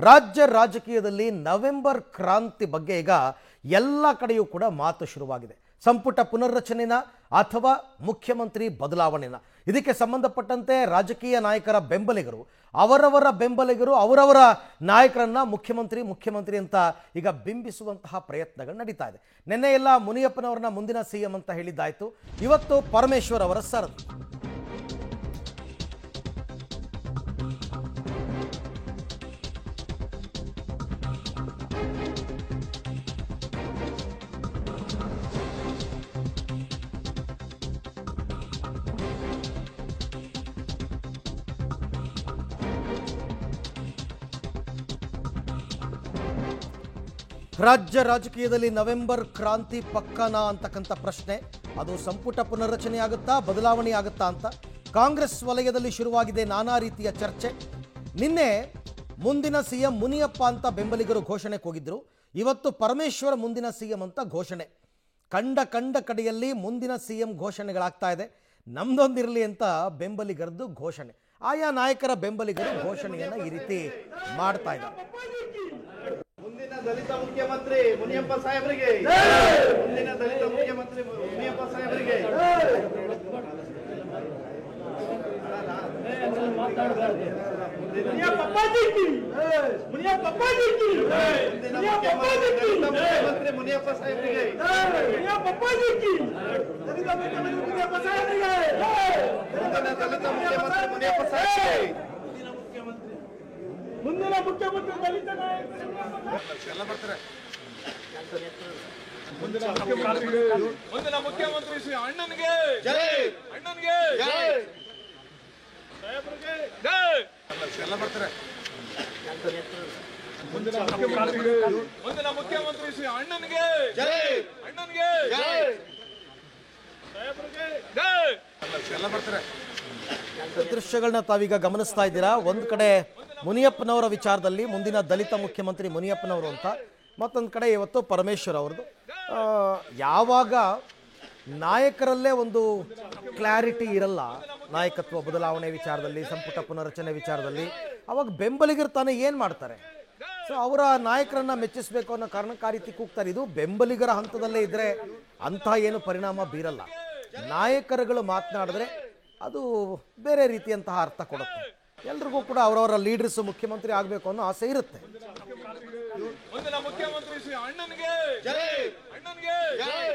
ರಾಜ್ಯ ರಾಜಕೀಯದಲ್ಲಿ ನವೆಂಬರ್ ಕ್ರಾಂತಿ ಬಗ್ಗೆ ಈಗ ಎಲ್ಲ ಕಡೆಯೂ ಕೂಡ ಮಾತು ಶುರುವಾಗಿದೆ. ಸಂಪುಟ ಪುನರ್ರಚನೆನ ಅಥವಾ ಮುಖ್ಯಮಂತ್ರಿ ಬದಲಾವಣೆನ, ಇದಕ್ಕೆ ಸಂಬಂಧಪಟ್ಟಂತೆ ರಾಜಕೀಯ ನಾಯಕರ ಬೆಂಬಲಿಗರು ಅವರವರ ನಾಯಕರನ್ನ ಮುಖ್ಯಮಂತ್ರಿ ಅಂತ ಈಗ ಬಿಂಬಿಸುವಂತಹ ಪ್ರಯತ್ನಗಳು ನಡೀತಾ ಇದೆ. ನಿನ್ನೆ ಎಲ್ಲ ಮುನಿಯಪ್ಪನವರನ್ನ ಮುಂದಿನ ಸಿಎಂ ಅಂತ ಹೇಳಿದ್ದಾಯ್ತು. ಇವತ್ತು ಪರಮೇಶ್ವರ್ ಅವರ ಸರದಿ. ರಾಜ್ಯ ರಾಜಕೀಯದಲ್ಲಿ ನವೆಂಬರ್ ಕ್ರಾಂತಿ ಪಕ್ಕನಾ ಅಂತಕ್ಕಂಥ ಪ್ರಶ್ನೆ, ಅದು ಸಂಪುಟ ಪುನರ್ರಚನೆ ಆಗುತ್ತಾ, ಬದಲಾವಣೆ ಆಗುತ್ತಾ ಅಂತ ಕಾಂಗ್ರೆಸ್ ವಲಯದಲ್ಲಿ ಶುರುವಾಗಿದೆ ನಾನಾ ರೀತಿಯ ಚರ್ಚೆ. ನಿನ್ನೆ ಮುಂದಿನ ಸಿಎಂ ಮುನಿಯಪ್ಪ ಅಂತ ಬೆಂಬಲಿಗರು ಘೋಷಣೆಗೆ ಹೋಗಿದ್ರು. ಇವತ್ತು ಪರಮೇಶ್ವರ್ ಮುಂದಿನ ಸಿಎಂ ಅಂತ ಘೋಷಣೆ. ಕಂಡ ಕಡೆಯಲ್ಲಿ ಮುಂದಿನ ಸಿಎಂ ಘೋಷಣೆಗಳಾಗ್ತಾ ಇದೆ. ನಮ್ದೊಂದಿರಲಿ ಅಂತ ಬೆಂಬಲಿಗರದ್ದು ಘೋಷಣೆ. ಆಯಾ ನಾಯಕರ ಬೆಂಬಲಿಗರು ಘೋಷಣೆಯನ್ನು ಈ ರೀತಿ ಮಾಡ್ತಾ ಇದ್ದಾರೆ. ಮುಂದಿನ ದಲಿತ ಮುಖ್ಯಮಂತ್ರಿ ಮುನಿಯಪ್ಪ ಸಾಹೇಬರಿಗೆ, ಮುಂದಿನ ದಲಿತ ಮುಖ್ಯಮಂತ್ರಿ ಮುನಿಯಪ್ಪ ಸಾಹೇಬರಿಗೆ, ಮುನಿಯಪ್ಪ ಅಪ್ಪಾಜಿಗೆ, ಮುನಿಯಪ್ಪ ಅಪ್ಪಾಜಿಗೆ, ಮುಂದಿನ ಮುಖ್ಯಮಂತ್ರಿ ಮುನಿಯಪ್ಪ ಸಾಹೇಬರಿಗೆ, ಮುನಿಯಪ್ಪ ಅಪ್ಪಾಜಿಗೆ, ದಲಿತ ಮುಖ್ಯಮಂತ್ರಿ ಮುನಿಯಪ್ಪ ಸಾಹೇಬರಿಗೆ, ಮುಂದಿನ ದಲಿತ ಮುಖ್ಯಮಂತ್ರಿ ಮುನಿಯಪ್ಪ ಸಾಹೇಬರಿಗೆ, ಮುಂದಿನ ಮುಖ್ಯಮಂತ್ರಿ ದಲಿತ ಎಲ್ಲ ಬರ್ತಾರೆ. ಮುಂದಿನ ಮುಖ್ಯಮಂತ್ರಿ ಶ್ರೀ ಅಣ್ಣನಿಗೆ ಜೈ, ಅಣ್ಣನಿಗೆ ಜೈ, ಸಾಹೇಬರಿಗೆ ಜೈ ಎಲ್ಲ ಬರ್ತಾರೆ. ಮುಂದಿನ ಮುಖ್ಯಮಂತ್ರಿ ಶ್ರೀ ಅಣ್ಣನಿಗೆ ಜೈ, ಅಣ್ಣನಿಗೆ ಜೈ, ಸಾಹೇಬರಿಗೆ ಜೈ ಎಲ್ಲ ಬರ್ತಾರೆ. ದೃಶ್ಯಗಳನ್ನ ತಾವೀಗ ಗಮನಿಸ್ತಾ ಇದ್ದೀರಾ. ಒಂದು ಕಡೆ ಮುನಿಯಪ್ಪನವರ ವಿಚಾರದಲ್ಲಿ ಮುಂದಿನ ದಲಿತ ಮುಖ್ಯಮಂತ್ರಿ ಮುನಿಯಪ್ಪನವರು ಅಂತ, ಮತ್ತೊಂದು ಕಡೆ ಇವತ್ತು ಪರಮೇಶ್ವರ್ ಅವ್ರದ್ದು. ಯಾವಾಗ ನಾಯಕರಲ್ಲೇ ಒಂದು ಕ್ಲಾರಿಟಿ ಇರಲ್ಲ ನಾಯಕತ್ವ ಬದಲಾವಣೆ ವಿಚಾರದಲ್ಲಿ, ಸಂಪುಟ ಪುನರ್ರಚನೆ ವಿಚಾರದಲ್ಲಿ, ಅವಾಗ ಬೆಂಬಲಿಗರು ತಾನೇ ಏನು ಮಾಡ್ತಾರೆ? ಸೊ ಅವರ ನಾಯಕರನ್ನ ಮೆಚ್ಚಿಸಬೇಕು ಅನ್ನೋ ಕಾರಣಕ್ಕೆ ಆ ರೀತಿ ಕೂಗ್ತಾರೆ. ಇದು ಬೆಂಬಲಿಗರ ಹಂತದಲ್ಲೇ ಇದ್ದರೆ ಅಂಥ ಏನು ಪರಿಣಾಮ ಬೀರಲ್ಲ. ನಾಯಕರುಗಳು ಮಾತನಾಡಿದ್ರೆ ಅದು ಬೇರೆ ರೀತಿಯಂತಹ ಅರ್ಥ ಕೊಡುತ್ತೆ. ಎಲ್ರಿಗೂ ಕೂಡ ಅವರವರ ಲೀಡರ್ಸ್ ಮುಖ್ಯಮಂತ್ರಿ ಆಗಬೇಕು ಅನ್ನೋ ಆಸೆ ಇರುತ್ತೆ. ಮುಂದಿನ ಮುಖ್ಯಮಂತ್ರಿ ಶ್ರೀ ಅಣ್ಣನಿಗೆ ಜೈ, ಅಣ್ಣನಿಗೆ ಜೈ.